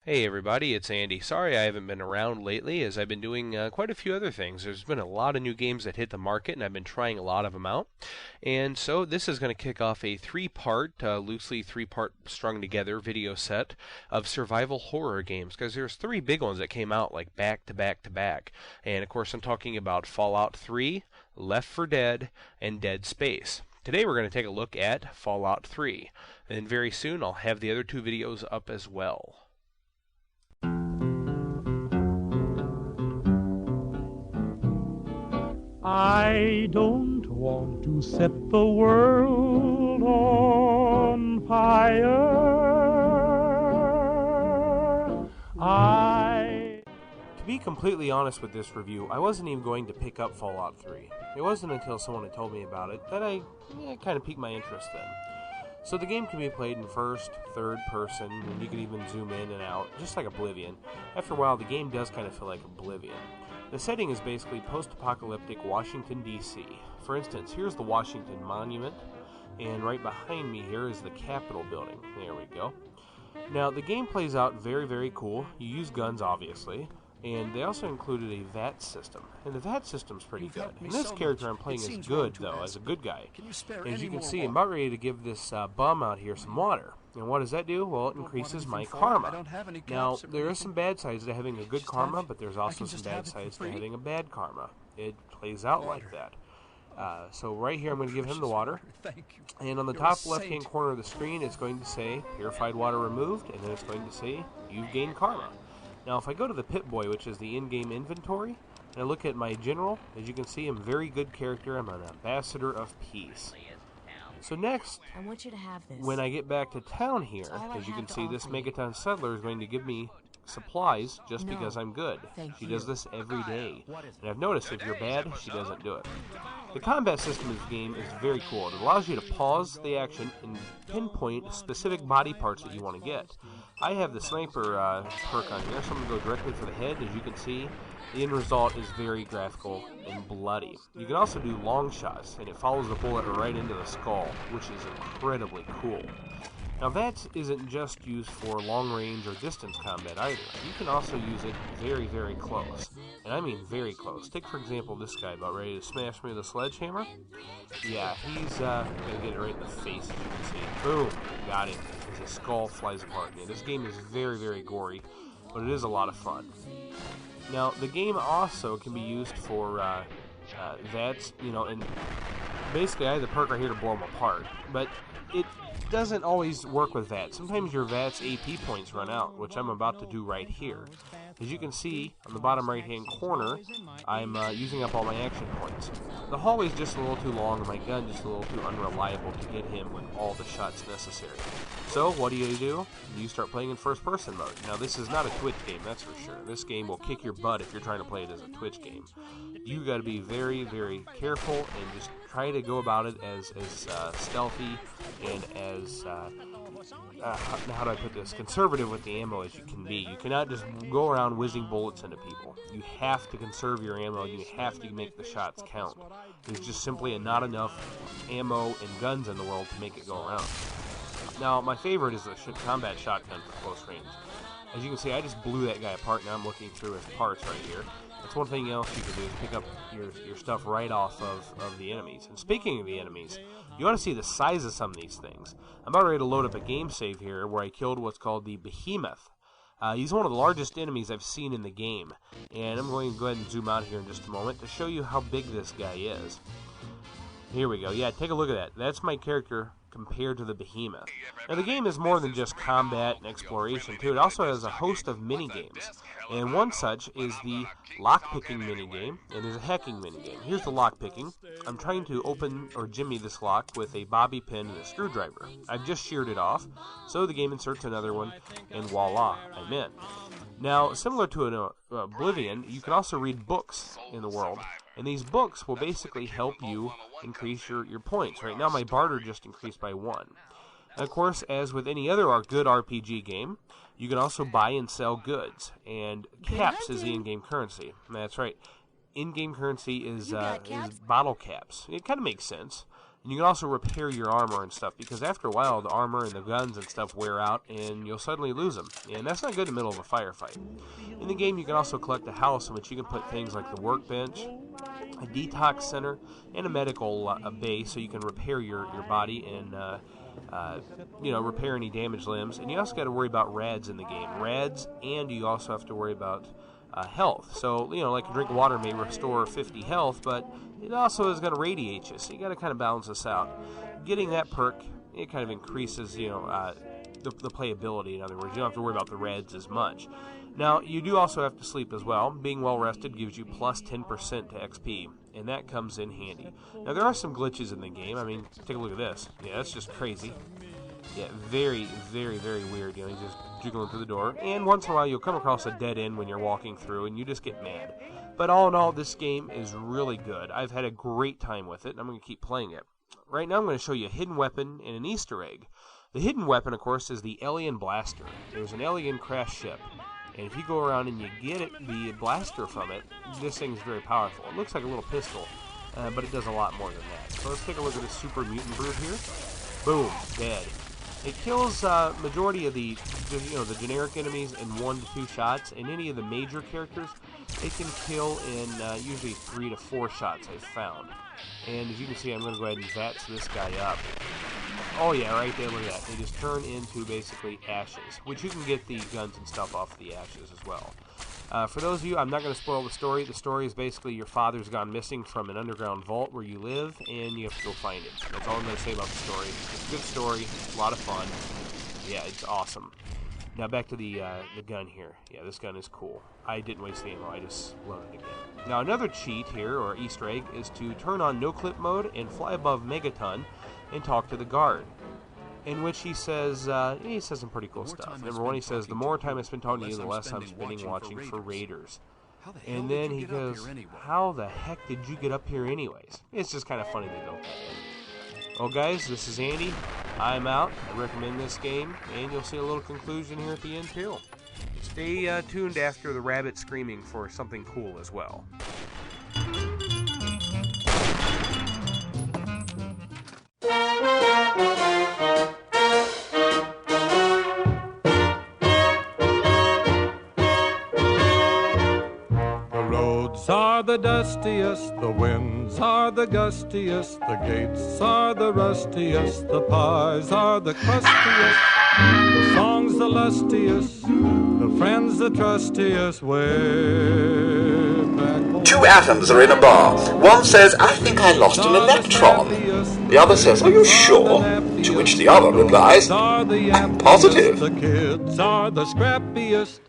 Hey everybody, it's Andy. Sorry I haven't been around lately as I've been doing quite a few other things. There's been a lot of new games that hit the market and I've been trying a lot of them out. And so this is going to kick off a loosely three-part strung together video set of survival horror games because there's three big ones that came out like back to back to back. And of course I'm talking about Fallout 3, Left 4 Dead, and Dead Space. Today we're going to take a look at Fallout 3. And very soon I'll have the other two videos up as well. I don't want to set the world on fire. To be completely honest with this review, I wasn't even going to pick up Fallout 3. It wasn't until someone had told me about it that I kind of piqued my interest then. So the game can be played in first, third person, and you can even zoom in and out, just like Oblivion. After a while, the game does kind of feel like Oblivion. The setting is basically post-apocalyptic Washington, D.C. For instance, here's the Washington Monument, and right behind me here is the Capitol building. There we go. Now, the game plays out very, very cool. You use guns, obviously, and they also included a VAT system. And the VAT system's pretty good. And this character I'm playing is good, though, as a good guy. As you can see, I'm about ready to give this bum out here some water. And what does that do? Well, it increases my karma. Now, there are some bad sides to having a good karma, but there's also some bad sides to having a bad karma. It plays out like that. So right here, I'm going to give him the water. And on the top left-hand corner of the screen, it's going to say, purified water removed, and then it's going to say, you've gained karma. Now, if I go to the Pip-Boy, which is the in-game inventory, and I look at my general, as you can see, I'm a very good character. I'm an ambassador of peace. So next, I want you to have this. when I get back to town here, as you can see, this Megaton Settler is going to give me supplies just because I'm good. She does this every day. And I've noticed if you're bad, she doesn't do it. The combat system of this game is very cool. It allows you to pause the action and pinpoint specific body parts that you want to get. I have the sniper perk on here, so I'm going to go directly for the head. As you can see, the end result is very graphical and bloody. You can also do long shots, and it follows the bullet right into the skull, which is incredibly cool. Now that isn't just used for long range or distance combat either. You can also use it very, very close. And I mean very close. Take for example this guy about ready to smash me with a sledgehammer. Yeah, he's gonna get it right in the face, as you can see. Boom! Got him. As his skull flies apart. Yeah, this game is very, very gory, but it is a lot of fun. Now, the game also can be used for VATs, and basically I have the perk right here to blow them apart, but it doesn't always work with VATs. Sometimes your VAT's AP points run out, which I'm about to do right here. As you can see, on the bottom right-hand corner, I'm using up all my action points. The hallway's just a little too long, and my gun just a little too unreliable to get him with all the shots necessary. So, what do? You start playing in first-person mode. Now, this is not a Twitch game, that's for sure. This game will kick your butt if you're trying to play it as a Twitch game. You got to be very, very careful and just try to go about it as stealthy and as how do I put this, conservative with the ammo as you can be. You cannot just go around whizzing bullets into people. You have to conserve your ammo. You have to make the shots count. There's just simply not enough ammo and guns in the world to make it go around. Now, my favorite is the combat shotgun for close range. As you can see, I just blew that guy apart. Now I'm looking through his parts right here. That's one thing else you can do is pick up your stuff right off of the enemies. And speaking of the enemies, you want to see the size of some of these things. I'm about ready to load up a game save here where I killed what's called the Behemoth. He's one of the largest enemies I've seen in the game. And I'm going to go ahead and zoom out here in just a moment to show you how big this guy is. Here we go. Yeah, take a look at that. That's my character compared to the Behemoth. Now, the game is more than just combat and exploration, too. It also has a host of mini-games. And one such is the lock-picking mini-game, and there's a hacking mini-game. Here's the lock-picking. I'm trying to open or jimmy this lock with a bobby pin and a screwdriver. I've just sheared it off, so the game inserts another one, and voila, I'm in. Now, similar to an Oblivion, you can also read books in the world, and these books will basically help you increase your points. Right now, my barter just increased by 1. And of course, as with any other good RPG game, you can also buy and sell goods, and caps is the in-game currency. That's right. In-game currency is bottle caps. It kind of makes sense. And you can also repair your armor and stuff, because after a while, the armor and the guns and stuff wear out, and you'll suddenly lose them. And that's not good in the middle of a firefight. In the game, you can also collect a house in which you can put things like the workbench, a detox center, and a medical bay, so you can repair your body and repair any damaged limbs. And you also got to worry about rads in the game. Rads, and you also have to worry about health. So, like a drink of water may restore 50 health, but it also is going to radiate you, so you got to kind of balance this out. Getting that perk, it kind of increases, the playability. In other words, you don't have to worry about the reds as much. Now, you do also have to sleep as well. Being well rested gives you plus 10% to XP, and that comes in handy. Now, there are some glitches in the game. I mean, take a look at this. Yeah, that's just crazy. Yeah, very, very, very weird. He's just jiggling through the door. And once in a while, you'll come across a dead end when you're walking through, and you just get mad. But all in all, this game is really good. I've had a great time with it, and I'm going to keep playing it. Right now, I'm going to show you a hidden weapon and an Easter egg. The hidden weapon, of course, is the alien blaster. There's an alien crash ship, and if you go around and you get the blaster from it, this thing's very powerful. It looks like a little pistol, but it does a lot more than that. So let's take a look at this super mutant brute here. Boom, dead. It kills majority of the generic enemies in 1 to 2 shots, and any of the major characters, it can kill in usually 3 to 4 shots I've found. And as you can see, I'm going to go ahead and vats this guy up. Oh yeah, right there, look at that. They just turn into basically ashes, which you can get the guns and stuff off the ashes as well. For those of you, I'm not going to spoil the story. The story is basically your father's gone missing from an underground vault where you live, and you have to go find him. That's all I'm going to say about the story. It's a good story, a lot of fun. Yeah, it's awesome. Now back to the gun here. Yeah, this gun is cool. I didn't waste the ammo, I just loaded it again. Now another cheat here, or Easter egg, is to turn on no-clip mode and fly above Megaton and talk to the guard. In which he says some pretty cool stuff. Number one, he says, the more time I spend talking to you, the less I'm spending watching for raiders. And then he goes, how the heck did you get up here anyways? It's just kind of funny they built that in. Well guys, this is Andy. I'm out. I recommend this game, and you'll see a little conclusion here at the end too. Stay tuned after the rabbit screaming for something cool as well. Are the dustiest, the winds are the gustiest, the gates are the rustiest, the pies are the crustiest, the songs the lustiest, the friends the trustiest, way back home. 2 atoms are in a bar. One says, I think I lost an electron. The other says, are you sure? To which the other replies, I'm positive. The kids are the scrappiest,